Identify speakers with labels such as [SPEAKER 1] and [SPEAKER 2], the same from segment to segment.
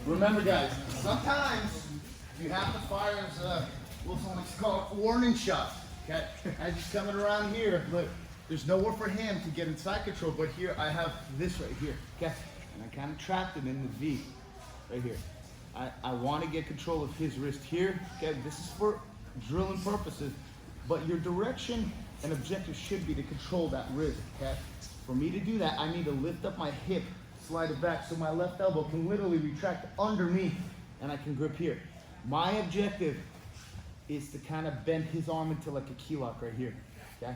[SPEAKER 1] Remember, guys, sometimes you have to fire what's called warning shot. Okay, as he's coming around here, look, there's nowhere for him to get in side control, but here I have this right here. Okay, and I kind of trapped it in the V right here. I want to get control of his wrist here. Okay, this is for drilling purposes, but your direction and objective should be to control that wrist. Okay, for me to do that, I need to lift up my hip, slide it back so my left elbow can literally retract under me and I can grip here. My objective is to kind of bend his arm into like a key lock right here, okay?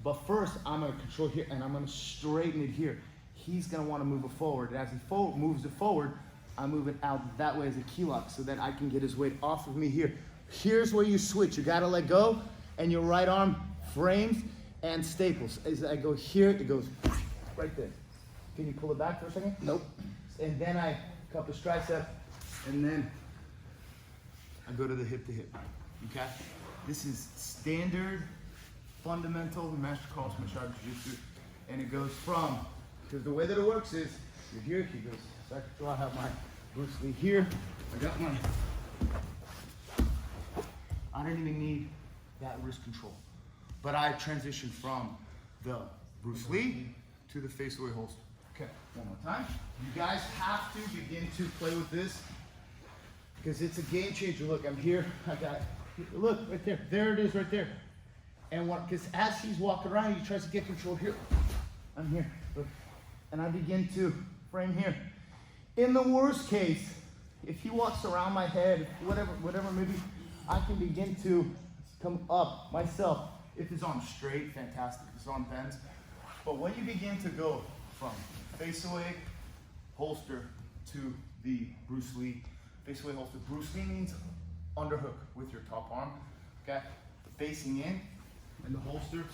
[SPEAKER 1] But first, I'm gonna control here and I'm gonna straighten it here. He's gonna wanna move it forward. As he moves it forward, I move it out that way as a key lock so that I can get his weight off of me here. Here's where you switch. You gotta let go and your right arm frames and staples. As I go here, it goes right there. Can you pull it back for a second? Nope. And then I cup his tricep and then I go to the hip to hip. Okay? This is standard, fundamental Master Cross Martial Jiu-Jitsu, and it goes from, because the way that it works is, you're here, he goes, side control, I have my Bruce Lee here, I got my, I don't even need that wrist control, but I transitioned from the Bruce Lee to the face away holster. Okay, one more time. You guys have to begin to play with this, because it's a game changer. Look, I'm here, I got, look, right there. There it is right there. And what, because as he's walking around, he tries to get control here. I'm here, look. And I begin to frame here. In the worst case, if he walks around my head, whatever, maybe I can begin to come up myself. If his arm's straight, fantastic. If his arm bends. But when you begin to go from face away holster to the Bruce Lee face away holster, Bruce Lee means underhook with your top arm, okay? Facing in, and the holster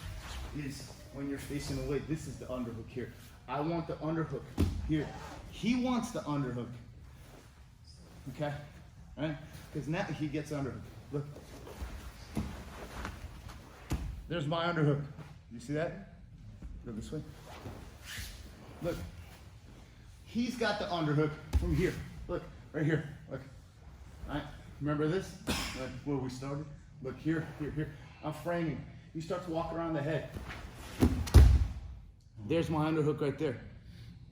[SPEAKER 1] is when you're facing away. This is the underhook here. I want the underhook here. He wants the underhook, okay? All right? Because now he gets underhook. Look. There's my underhook. You see that? Go this way. Look. He's got the underhook from here. Look, right here. Look. All right? Remember this? Like where we started? Look here, here, here. I'm framing. He starts walking around the head. There's my underhook right there.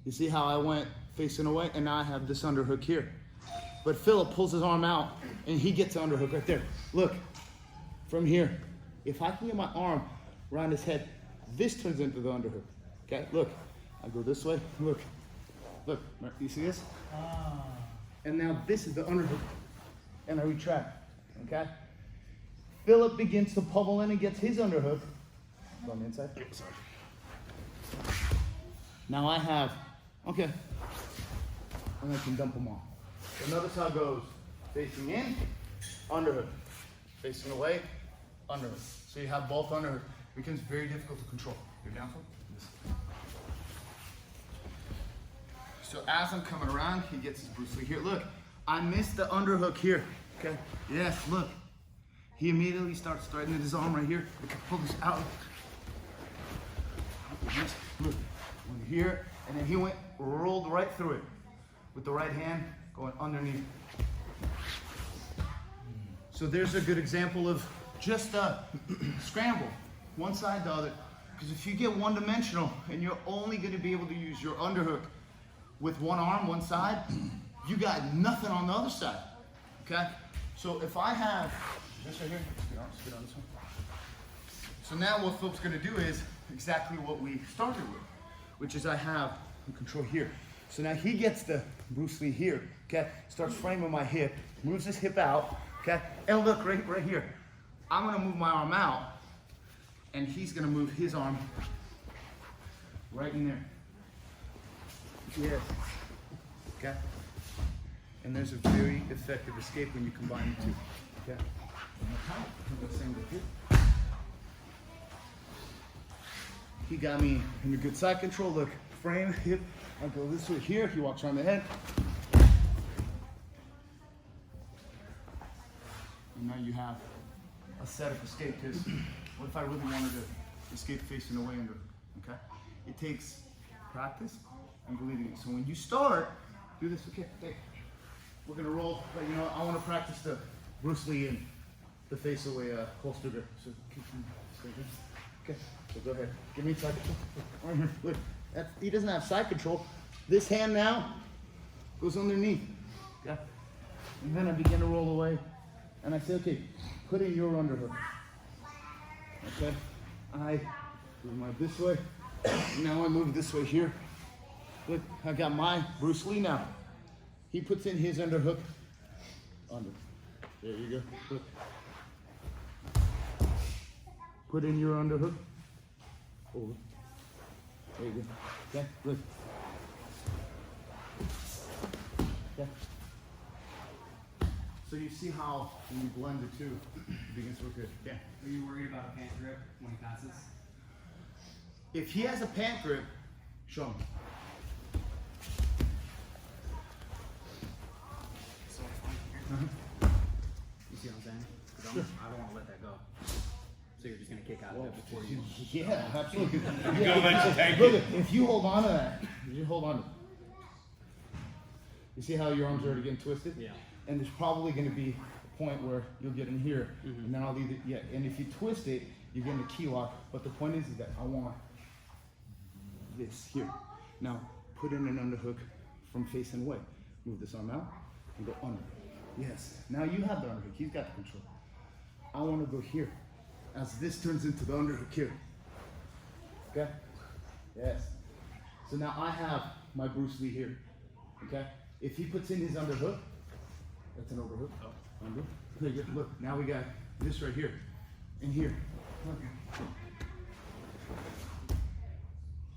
[SPEAKER 1] You see how I went facing away? And now I have this underhook here. But Philip pulls his arm out and he gets the underhook right there. Look, from here. If I can get my arm around his head, this turns into the underhook. Okay, look. I go this way. Look. Look, you see this? And now this is the underhook. And I retract, okay? Philip begins to pummel in and gets his underhook. On the inside. Now I have, okay. And I can dump them all. So notice how it goes. Facing in, underhook. Facing away, underhook. So you have both underhook. It becomes very difficult to control. You're down for this. So as I'm coming around, he gets his Bruce Lee here. Look, I missed the underhook here. Okay. Yes, look. He immediately starts straightening his arm right here. I can pull this out. Yes, look. Went here, and then he rolled right through it with the right hand going underneath. So there's a good example of just a scramble, one side, the other. Because if you get one-dimensional and you're only going to be able to use your underhook with one arm, one side, you got nothing on the other side. Okay? So if I have this right here, get on this one. So now what Philip's going to do is exactly what we started with, which is I have control here. So now he gets the Bruce Lee here, okay? Starts framing my hip, moves his hip out, okay? And look, right here. I'm gonna move my arm out, and he's gonna move his arm right in there. Yes. Okay? And there's a very effective escape when you combine the two. Okay? One more time. Do the same with here. He got me in a good side control. Look, frame, hip. I go this way here. He walks around the head. And now you have a set of escape. Because what if I really wanted to escape facing away under? Okay? It takes practice and believing it. So when you start, do this. Okay, hey. we're gonna roll, but you know, I wanna practice the Bruce Lee and the face away holster grip. So keep him straight here. Okay, so go ahead. Give me side control. Right here, look. He doesn't have side control. This hand now goes underneath. Okay? And then I begin to roll away. And I say, okay, put in your underhook. Okay? I move my this way. Now I move this way here. Look, I got my Bruce Lee now. He puts in his underhook. Under. There you go. Look. Put in your underhook. Over. There you go. Okay, good. Okay. So you see how when you blend the two, it begins to look good. Yeah.
[SPEAKER 2] Are you worried about a pant grip when he passes?
[SPEAKER 1] If he has a pant grip, show him.
[SPEAKER 2] So it's like here. You see what I'm saying? 'Cause I don't want to let that go. So you're just gonna kick out of it before you.
[SPEAKER 1] Yeah, absolutely. Look, if you hold on to that, you hold on to it. You see how your arms are already getting twisted?
[SPEAKER 2] Yeah.
[SPEAKER 1] And there's probably going to be a point where you'll get in here, and then I'll either, yeah, and if you twist it, you get in a key lock. But the point is that I want this here. Now, put in an underhook from facing away. Move this arm out and go under. Yes. Now you have the underhook. He's got the control. I want to go here as this turns into the underhook here. Okay? Yes. So now I have my Bruce Lee here. Okay? If he puts in his underhook, that's an overhook. Oh. Under. There you go. Look, now we got this right here. And here.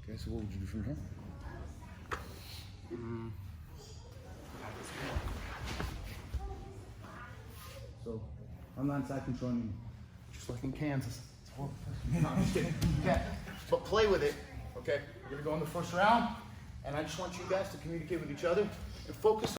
[SPEAKER 1] Okay, so what would you do from here? So, I'm not inside controlling you. Just like in Kansas. It's horrible. No, I'm just kidding. Okay. But play with it. Okay? We're going to go in the first round. And I just want you guys to communicate with each other and focus